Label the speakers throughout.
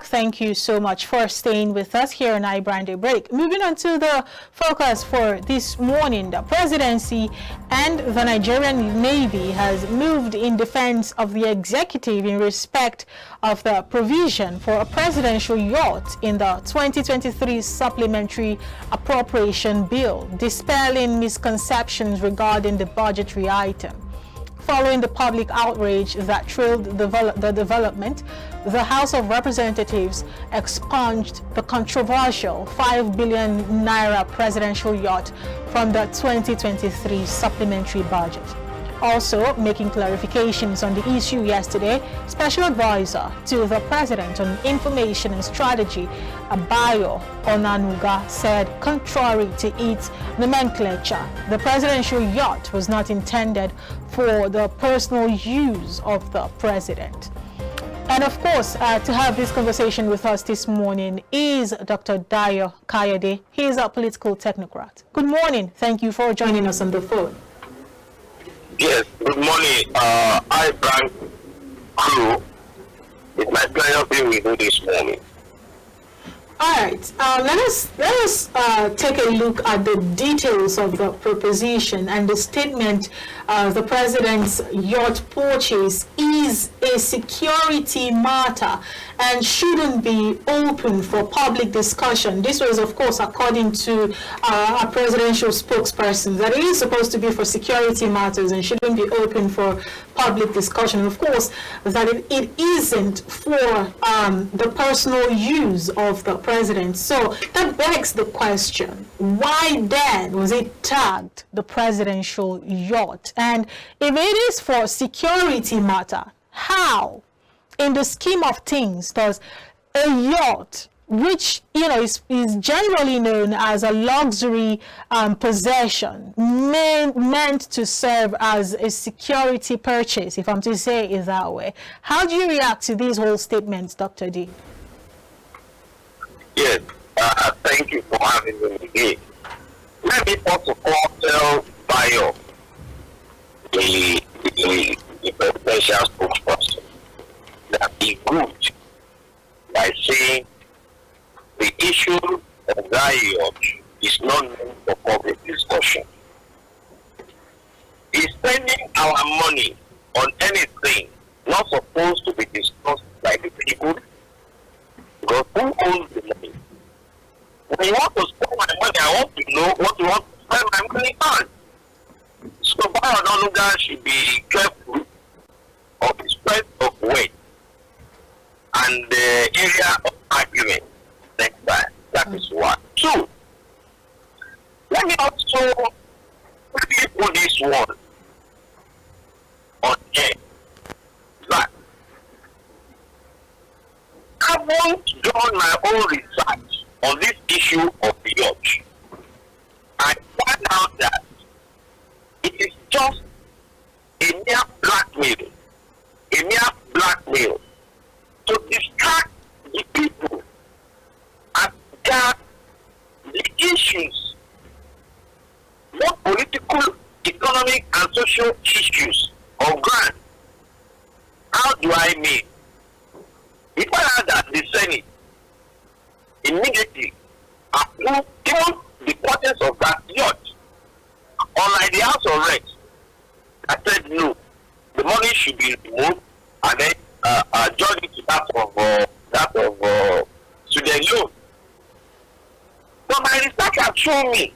Speaker 1: Thank you so much for staying with us here on iBrand Break. Moving on to the focus for this morning, the presidency and the Nigerian Navy has moved in defense of the executive in respect of the provision for a presidential yacht in the 2023 supplementary appropriation bill, dispelling misconceptions regarding the budgetary item. Following the public outrage that trailed the development, the House of Representatives expunged the controversial 5 billion naira presidential yacht from the 2023 supplementary budget. Also making clarifications on the issue yesterday, Special Advisor to the President on Information and Strategy, Abayo Onanuga, said contrary to its nomenclature, the presidential yacht was not intended for the personal use of the president. And of course, to have this conversation with us this morning is Dr. Dayo Kayode. He is a political technocrat. Good morning. Thank you for joining us on the phone.
Speaker 2: Yes, good morning. iBrand crew. It's my pleasure being with you this morning.
Speaker 1: All right, let us take a look at the details of the proposition and the statement. The president's yacht purchase is a security matter and shouldn't be open for public discussion. This was, of course, according to a presidential spokesperson, that it is supposed to be for security matters and shouldn't be open for public discussion. Of course, that it isn't for the personal use of the president. So that begs the question, why then was it tagged the presidential yacht? And if it is for security matter, how, in the scheme of things, does a yacht, which is generally known as a luxury possession, meant to serve as a security purchase, if I'm to say it that way? How do you react to these whole statements, Dr. D?
Speaker 2: Yes, thank you for having me again. Let me first of all tell Bayo, the presidential spokesperson, that he good by saying the issue of that yacht is not meant for public discussion. He's spending our money on anything not supposed to be discussed by the people, because who owns the money? When you want to spend my money, I want to know what you want to spend my money on. So Bayo no longer should be careful of the spread of weight and the area of argument next time. That is one. Two, let me also put this one on air. That I haven't done my own research on this issue of the yacht. I found out that it is just a mere blackmail to distract the people and that the issues, not political, economic, and social issues of grant. How do I mean? If I had that the Senate immediately approved even the purchase of that yacht, unlike the House of Reps, I said no, the money should be removed and then join it to that of student loan. But my research has shown me,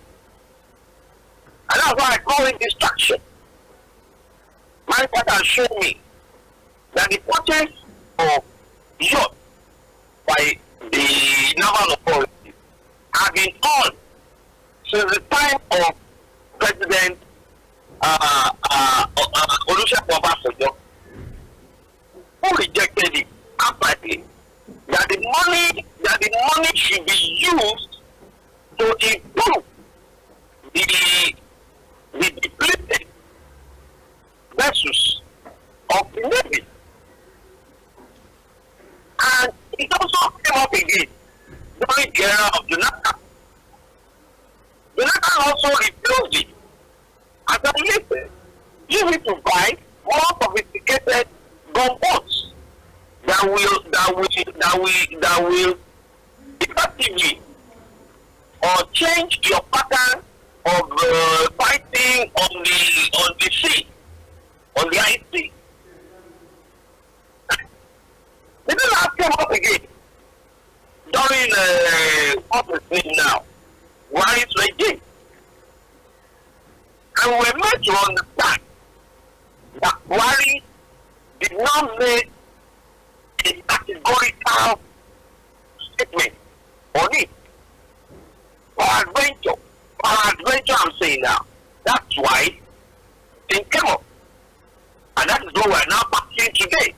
Speaker 2: and that's why I call it distraction. My research has shown me that the purchase of yacht by the naval authorities have been on since the time of President Olusegun Obasanjo, who rejected it outrightly, that the money should be used to improve the depleted vessels of the Navy. And it also came up again during the era of Jonathan. Jonathan also refused it. As a listen, you need to buy more sophisticated gunboats than that will effectively or change your pattern of fighting on the sea, on the ice sea. They didn't ask him up again during what's his name now, Buhari's regime. And we're made to understand that Buhari did not make a categorical statement on it. For adventure, I'm saying now. That's why it came up. And that is what we're now passing today.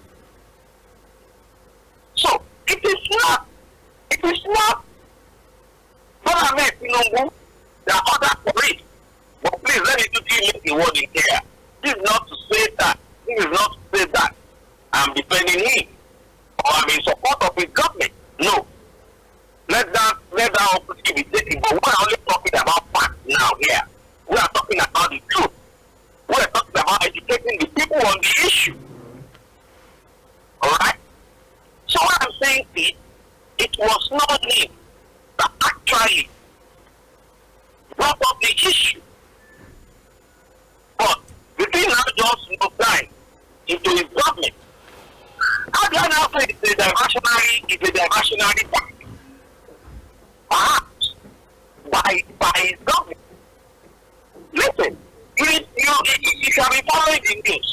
Speaker 2: So, it is not what I meant, there are other police. But please, let me quickly make a word in here. This is not to say that. This is not to say that I'm defending him or I'm in support of his government. No. Let that opportunity be taken. But we're only talking about facts now here. We are talking about the truth. We are talking about educating the people on the issue. Alright? So what I'm saying is, it was not him that actually brought up the issue. But the thing now just moved down into his government. How do I now say it's a diversionary tactic? Perhaps by his government. Listen, you shall be following the news.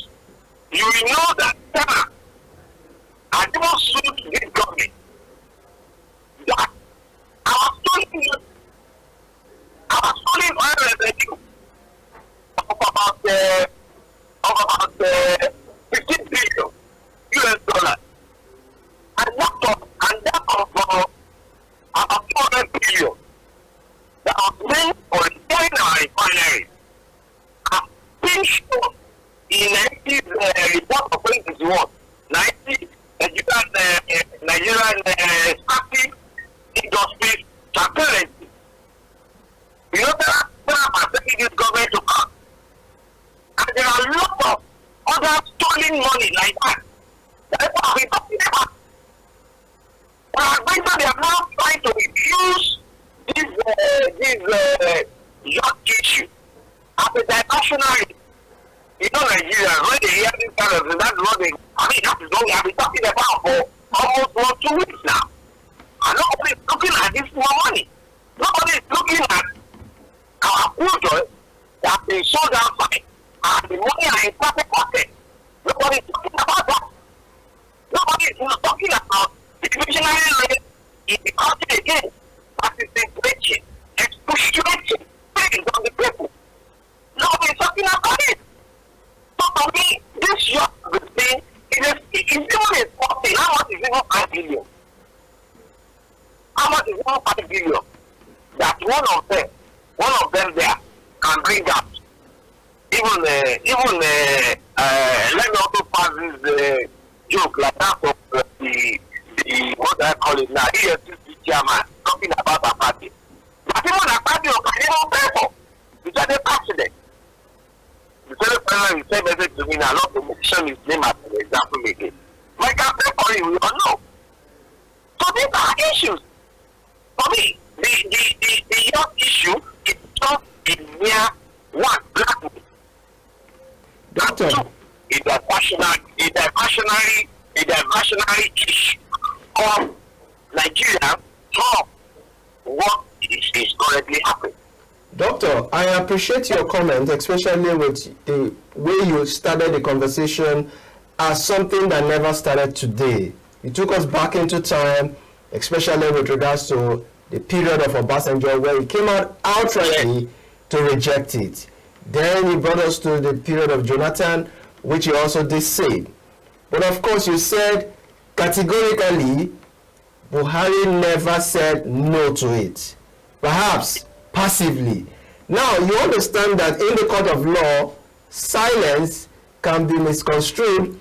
Speaker 2: You will know that Ghana had even sued this government that our stolen oil revenue of about 15 billion US dollars, and that of about 200 billion that was meant for repairing our refineries have been shown in NT's report of 2021. Nigerian Static Industries Transparency. You know that are taking this government to court. And there are a lot of other stolen money like that. That's what we're talking about. But they are now trying to reduce this yacht issue as a diversionary. You know, Nigerians, when they hear this kind of thing, that's what that is what we have been talking about for almost 2 weeks now. And nobody is looking at this more money. Nobody is looking at our children that have been sold outside and the money are in perfect pocket. Nobody is talking about that. Nobody is talking about the missionary rate in the country again. That is inflation, exploitation, pain on the people. Nobody is talking about it. So for me, this yacht thing is even a how much is even 5 billion? How much is even 5 billion? That one of them there can bring out. Even let me also pass this joke like that of the what do I call it now, EFCC chairman talking about a party. But even a party can even pay for. It's a accident. The Senate President said message to me now, not to mention his name as an example again. But I can pay for it, we all know. So these are issues. For me, the young issue is just a mere one black man.
Speaker 3: Doctor,
Speaker 2: it's a diversionary issue of Nigeria from what is currently happening.
Speaker 3: Doctor, I appreciate your comment, especially with the way you started the conversation as something that never started today. You took us back into time, especially with regards to the period of Obasanjo, where he came out outrightly to reject it. Then he brought us to the period of Jonathan, which he also did say. But of course, you said categorically, Buhari never said no to it. Perhaps passively. Now, you understand that in the court of law, silence can be misconstrued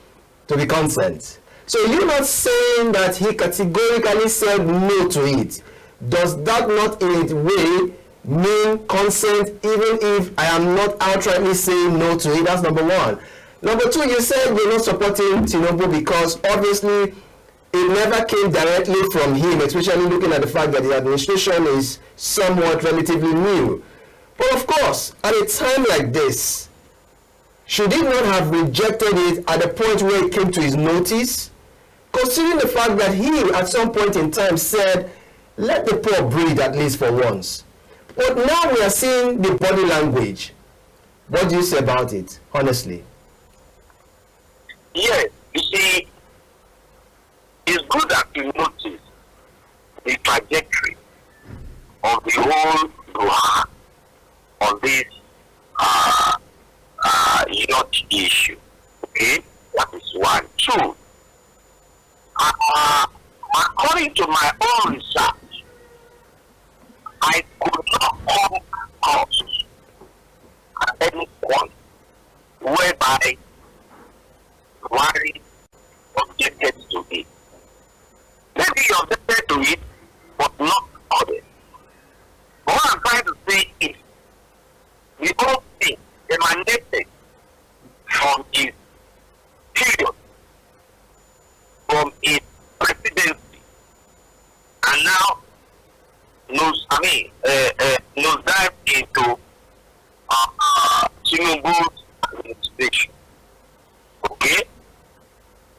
Speaker 3: to be consent. So you're not saying that he categorically said no to it. Does that not in its way mean consent, even if I am not outrightly saying no to it? That's number one. Number two, you said you're not supporting Tinubu because obviously it never came directly from him, especially looking at the fact that the administration is somewhat relatively new. But of course, at a time like this, should he not have rejected it at the point where it came to his notice? Considering the fact that he, at some point in time, said, let the poor breathe at least for once. But now we are seeing the body language. What do you say about it, honestly?
Speaker 2: Yes, you see, it's good that you notice the trajectory of the whole Doha on this yacht issue. Okay, that is one. Two, according to my own research, I could not come across at any point whereby Buhari objected to it. Maybe he objected to it, but not others. But what I'm trying to say is the whole thing emanated from his period, from his presidency, and now nose dive into Tinubu's administration. Okay?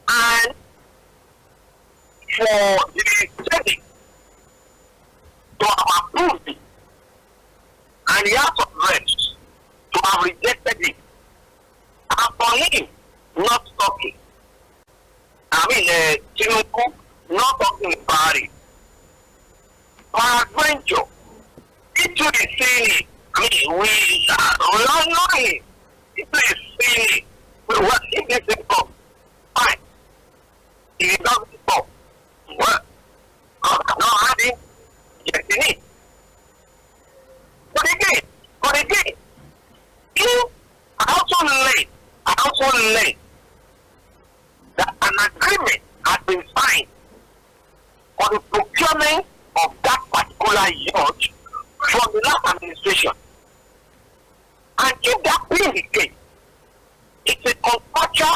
Speaker 2: And for the Senate to have approved it, and the House of Reps to have rejected it, and for him not talking, Tinubu not talking about it, for adventure, it should be seen. We all know him. It is seen. What if this is up? Fine. If it doesn't stop, well, God cannot have him. Yes, in it. But again, I also learned that an agreement has been signed for the procurement of that particular yacht from the last administration. And if that being the case, it's a contractual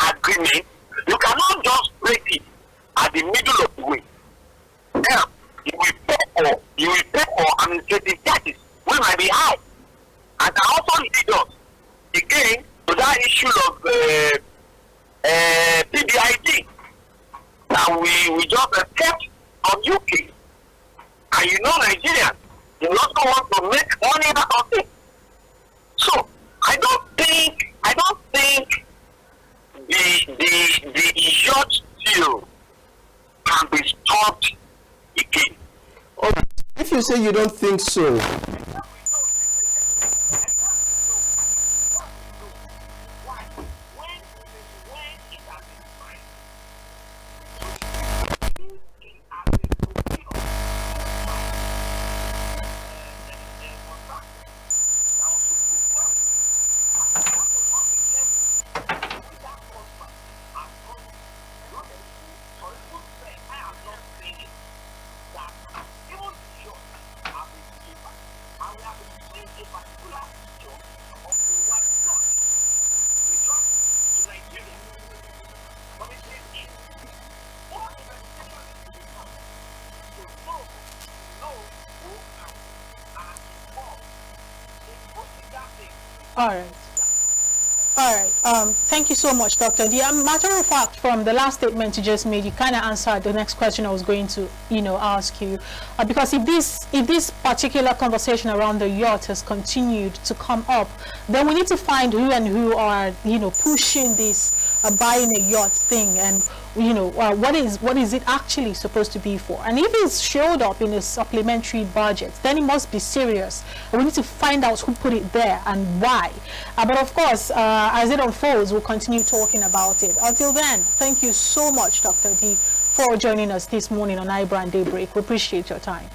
Speaker 2: agreement. You cannot just break it at the middle of the way. Now, you will pay for administrative charges, which might be high. And that also leads us again to that issue of PBID that we just kept from UK. And you know Nigerians, they also want to make money out of it. So I don't think the yacht deal can be stopped again.
Speaker 3: All right. If you say you don't think so,
Speaker 1: All right. Thank you so much, Doctor. The matter of fact, from the last statement you just made, you kind of answered the next question I was going to, ask you, because if this particular conversation around the yacht has continued to come up, then we need to find who are, pushing this buying a yacht thing, and what is it actually supposed to be for? And if it's showed up in a supplementary budget, then it must be serious. We need to find out who put it there and why. But of course, as it unfolds, we'll continue talking about it. Until then, thank you so much, Dr. D, for joining us this morning on iBrand Daybreak. We appreciate your time.